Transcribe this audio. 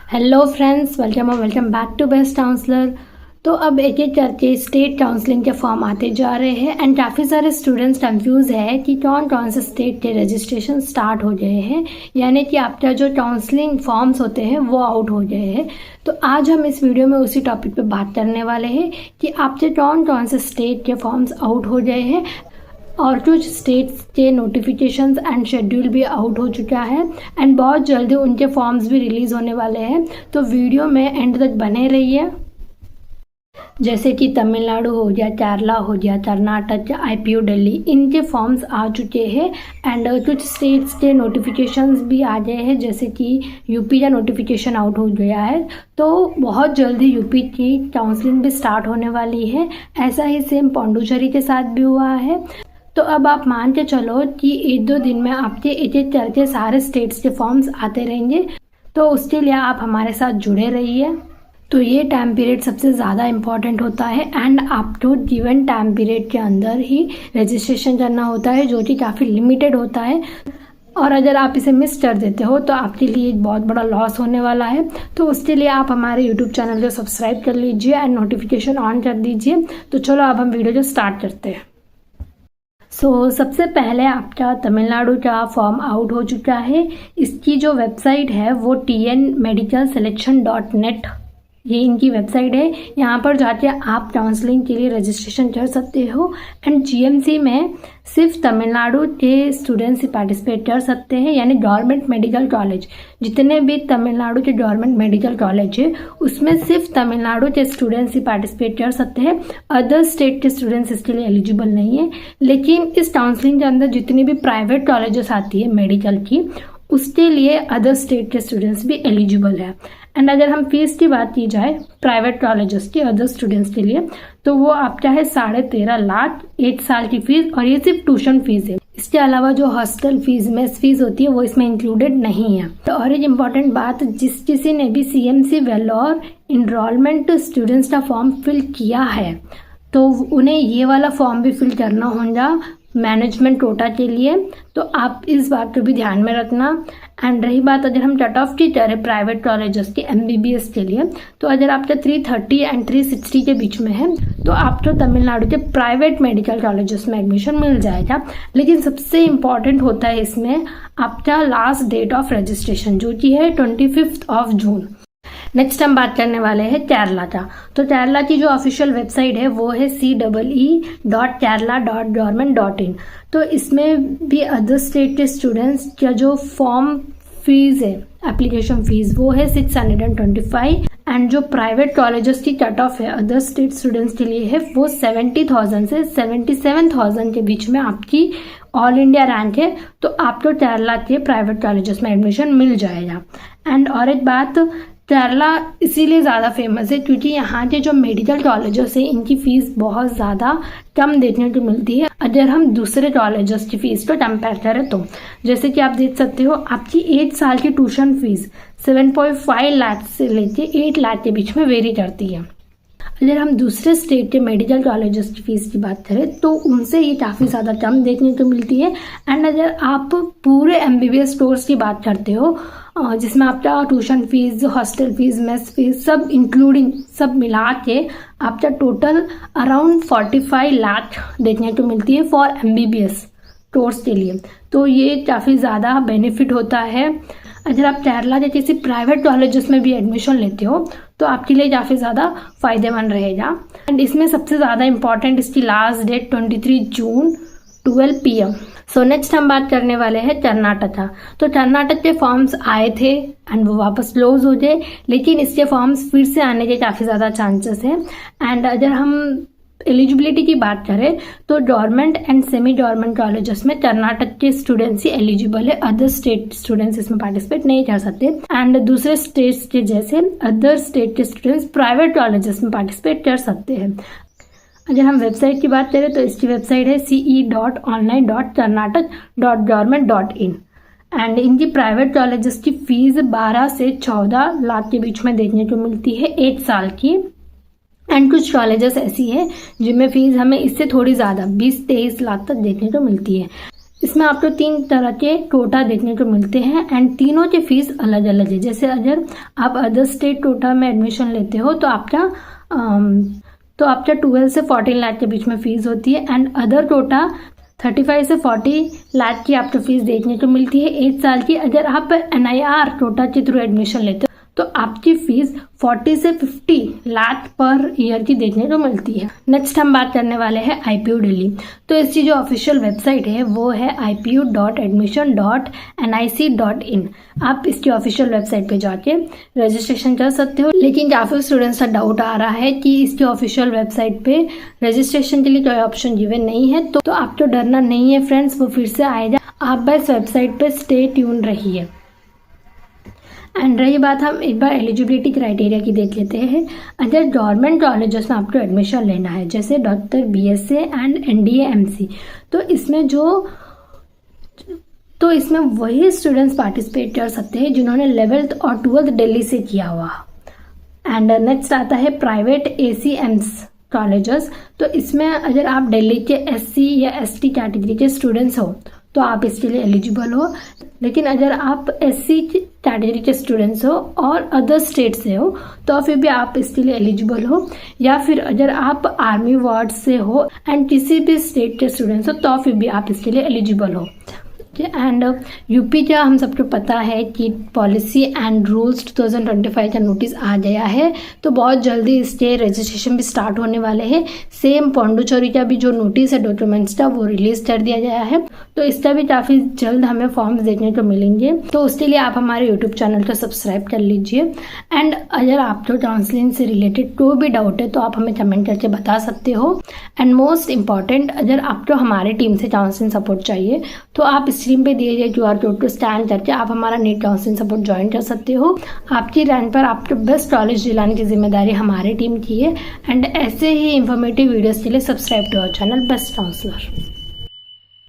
Hello friends, welcome back to best counsellor. तो अब एक एक करके स्टेट काउंसलिंग के फॉर्म आते जा रहे हैं एंड काफ़ी सारे स्टूडेंट्स कंफ्यूज है कि कौन कौन से स्टेट के रजिस्ट्रेशन स्टार्ट हो गए हैं, यानी कि आपका जो काउंसलिंग फॉर्म्स होते हैं वो आउट हो गए हैं। तो आज हम इस वीडियो में उसी टॉपिक पे बात करने वाले हैं कि आपके कौन कौन से स्टेट के फॉर्म्स आउट हो गए हैं और कुछ स्टेट्स के नोटिफिकेशंस एंड शेड्यूल भी आउट हो चुका है एंड बहुत जल्दी उनके फॉर्म्स भी रिलीज़ होने वाले हैं। तो वीडियो में एंड तक बने रहिए। जैसे कि तमिलनाडु हो गया, केरला हो गया, कर्नाटक, आईपीओ दिल्ली, इनके फॉर्म्स आ चुके हैं एंड कुछ स्टेट्स के नोटिफिकेशंस भी आ गए हैं, जैसे कि यूपी का नोटिफिकेशन आउट हो गया है। तो बहुत जल्दी यूपी की काउंसलिंग भी स्टार्ट होने वाली है। ऐसा ही सेम पौंडुचेरी के साथ भी हुआ है। तो अब आप मान के चलो कि एक दो दिन में आपके एक एक करके सारे स्टेट्स के फॉर्म्स आते रहेंगे। तो उसके लिए आप हमारे साथ जुड़े रहिए। तो ये टाइम पीरियड सबसे ज़्यादा इम्पॉर्टेंट होता है एंड आपको गिवन टाइम पीरियड के अंदर ही रजिस्ट्रेशन करना होता है, जो कि काफ़ी लिमिटेड होता है। और अगर आप इसे मिस कर देते हो तो आपके लिए एक बहुत बड़ा लॉस होने वाला है। तो उसके लिए आप हमारे यूट्यूब चैनल को सब्सक्राइब कर लीजिए एंड नोटिफिकेशन ऑन कर दीजिए। तो चलो अब हम वीडियो को स्टार्ट करते हैं। सबसे पहले आपका तमिलनाडु का फॉर्म आउट हो चुका है। इसकी जो वेबसाइट है वो tnmedicalselection.net, ये इनकी वेबसाइट है। यहाँ पर जाके आप काउंसलिंग के लिए रजिस्ट्रेशन कर सकते हो एंड जीएमसी में सिर्फ तमिलनाडु के स्टूडेंट्स ही पार्टिसिपेट कर सकते हैं, यानी गवर्नमेंट मेडिकल कॉलेज, जितने भी तमिलनाडु के गवर्नमेंट मेडिकल कॉलेज है उसमें सिर्फ तमिलनाडु के स्टूडेंट्स ही पार्टिसिपेट कर सकते हैं। अदर स्टेट के स्टूडेंट्स इसके लिए एलिजिबल नहीं है। लेकिन इस काउंसलिंग के अंदर जितनी भी प्राइवेट कॉलेजेस आती है मेडिकल की, उसके लिए अदर स्टेट के स्टूडेंट्स भी एलिजिबल है। एंड अगर हम फीस की बात की जाए प्राइवेट कॉलेजेस के अदर स्टूडेंट्स के लिए, तो वो आपका है 13.5 लाख 1 साल की फीस, और ये सिर्फ ट्यूशन फीस है। इसके अलावा जो हॉस्टल फीस, मेस फीस होती है वो इसमें इंक्लूडेड नहीं है। तो और एक इम्पॉर्टेंट बात, जिस किसी ने भी सीएमसी वेलोर इनरोलमेंट स्टूडेंट्स का फॉर्म फिल किया है तो उन्हें ये वाला फॉर्म भी फिल करना होगा मैनेजमेंट कोटा के लिए। तो आप इस बात को भी ध्यान में रखना। एंड रही बात अगर हम कट ऑफ की करें प्राइवेट कॉलेजेस के एमबीबीएस के लिए, तो अगर आपका 330 एंड 360 के बीच में है तो आपको तमिलनाडु के प्राइवेट मेडिकल कॉलेजेस में एडमिशन मिल जाएगा। लेकिन सबसे इम्पॉर्टेंट होता है इसमें आपका लास्ट डेट ऑफ रजिस्ट्रेशन, जो कि है 25 जून। नेक्स्ट हम बात करने वाले हैं केरला का। तो केरला की जो ऑफिशियल वेबसाइट है वो है CEE.kerala.government.in। तो इसमें भी अदर स्टेट के स्टूडेंट्स का जो फॉर्म फीस है, एप्लीकेशन फीस, वो है 625 एंड जो प्राइवेट कॉलेजेस की कट ऑफ है अदर स्टेट स्टूडेंट्स के लिए है वो 70,000 से 77,000 के बीच में आपकी ऑल इंडिया रैंक है। तो आपको केरला के प्राइवेट कॉलेजेस में एडमिशन मिल जाएगा। एंड और एक बात, केरला इसीलिए ज़्यादा फेमस है क्योंकि यहाँ के जो मेडिकल कॉलेजेस हैं इनकी फ़ीस बहुत ज़्यादा कम देखने को मिलती है अगर हम दूसरे कॉलेजेस की फ़ीस को कंपेयर करें तो। जैसे कि आप देख सकते हो आपकी 1 साल की ट्यूशन फीस 7.5 लाख से लेके 8 लाख के बीच में वेरी करती है। अगर हम दूसरे स्टेट के मेडिकल कॉलेजेस की फ़ीस की बात करें तो उनसे ये काफ़ी ज़्यादा कम देखने को मिलती है। एंड अगर आप पूरे एमबीबीएस कोर्स की बात करते हो जिसमें आपका tuition fees, hostel fees, mess fees सब इंक्लूडिंग सब मिला के आपका टोटल अराउंड 45 लाख देखने को मिलती है फॉर एमबीबीएस कोर्स के लिए। तो ये काफ़ी ज़्यादा बेनिफिट होता है। अगर आप केरला के किसी प्राइवेट कॉलेजेस में भी एडमिशन लेते हो तो आपके लिए काफ़ी ज़्यादा फ़ायदेमंद रहेगा। एंड इसमें सबसे ज़्यादा इम्पॉर्टेंट इसकी लास्ट डेट 23 जून 12 PM। नेक्स्ट हम बात करने वाले हैं कर्नाटक का। तो कर्नाटक के फॉर्म्स आए थे एंड वो वापस क्लोज हो गए, लेकिन इसके फॉर्म्स फिर से आने के काफ़ी ज़्यादा चांसेस हैं। एंड अगर हम एलिजिबिलिटी की बात करें तो government and semi government colleges में कर्नाटक के स्टूडेंट्स ही एलिजिबल है, अदर स्टेट स्टूडेंट्स इसमें पार्टिसिपेट नहीं कर सकते। एंड दूसरे स्टेट्स के जैसे अदर स्टेट के स्टूडेंट्स प्राइवेट कॉलेजेस में पार्टिसिपेट कर सकते हैं। अगर हम वेबसाइट की बात करें तो इसकी वेबसाइट है ce.online.karnatak.government.in एंड इनकी प्राइवेट कॉलेजेस की फीस 12 से 14 लाख के बीच में देखने को मिलती है 1 साल की। एंड कुछ कॉलेजेस ऐसी है जिनमें फीस हमें इससे थोड़ी ज़्यादा 20-23 लाख तक देखने को मिलती है। इसमें आपको 3 तरह के कोटा देखने को मिलते हैं एंड तीनों के फीस अलग अलग है। जैसे अगर आप अदर स्टेट कोटा में एडमिशन लेते हो तो आपका 12 से 14 लाख के बीच में फीस होती है एंड अदर कोटा 35 से 40 लाख की आपको फीस देखने को मिलती है 1 साल की। अगर आप NIR कोटा के थ्रू एडमिशन लेते हो तो आपकी फीस 40 से 50 लाख पर ईयर की देखने को मिलती है। नेक्स्ट हम बात करने वाले हैं IPU दिल्ली। तो इसकी जो ऑफिशियल वेबसाइट है वो है ipu.admission.nic.in। आप इसकी ऑफिशियल वेबसाइट पे जाके रजिस्ट्रेशन कर सकते हो। लेकिन काफ़ी स्टूडेंट्स का डाउट आ रहा है कि इसकी ऑफिशियल वेबसाइट पे रजिस्ट्रेशन के लिए कोई ऑप्शन गिवन नहीं है, तो आपको डरना नहीं है फ्रेंड्स, वो फिर से आएगा। आप बस वेबसाइट पे स्टे ट्यून रहिए। एंड रही बात, हम एक बार एलिजिबिलिटी क्राइटेरिया की देख लेते हैं। अगर गवर्नमेंट कॉलेजेस में आपको एडमिशन लेना है जैसे doctor BSA and NDA MC, तो इसमें वही स्टूडेंट्स पार्टिसिपेट कर सकते हैं जिन्होंने 11th और 12th दिल्ली से किया हुआ। एंड नेक्स्ट आता है प्राइवेट ACMs कॉलेजेस। तो इसमें अगर आप दिल्ली के SC या ST कैटेगरी के स्टूडेंट्स हो तो आप इसके लिए एलिजिबल हो। लेकिन अगर आप SC कैटेगरी के स्टूडेंट्स हो और अदर स्टेट से हो तो फिर भी आप इसके लिए एलिजिबल हो। या फिर अगर आप आर्मी वार्ड से हो एंड किसी भी स्टेट के स्टूडेंट्स हो तो फिर भी आप इसके लिए एलिजिबल हो। एंड यूपी का हम सबको पता है कि पॉलिसी एंड रूल्स 2025 का नोटिस आ गया है, तो बहुत जल्दी इसके रजिस्ट्रेशन भी स्टार्ट होने वाले हैं। सेम पौंडुचेरी का भी जो नोटिस है डॉक्यूमेंट्स का वो रिलीज कर दिया गया है, तो इसका भी काफ़ी जल्द हमें फॉर्म्स देखने को मिलेंगे। तो उसके लिए आप हमारे यूट्यूब चैनल को सब्सक्राइब कर लीजिए। एंड अगर आपको काउंसलिंग से रिलेटेड कोई भी डाउट है तो आप हमें कमेंट करके बता सकते हो। एंड मोस्ट इम्पॉर्टेंट, अगर आपको हमारे टीम से काउंसलिंग सपोर्ट चाहिए तो आप स्क्रीन पे दिए गए QR कोड को स्कैन करके आप हमारा नीट काउंसलिंग सपोर्ट ज्वाइन कर सकते हो। आपकी रैंक पर आपको बेस्ट कॉलेज दिलाने की जिम्मेदारी हमारी टीम की है। एंड ऐसे ही इंफॉर्मेटिव वीडियोस के लिए subscribe to our channel best counsellor.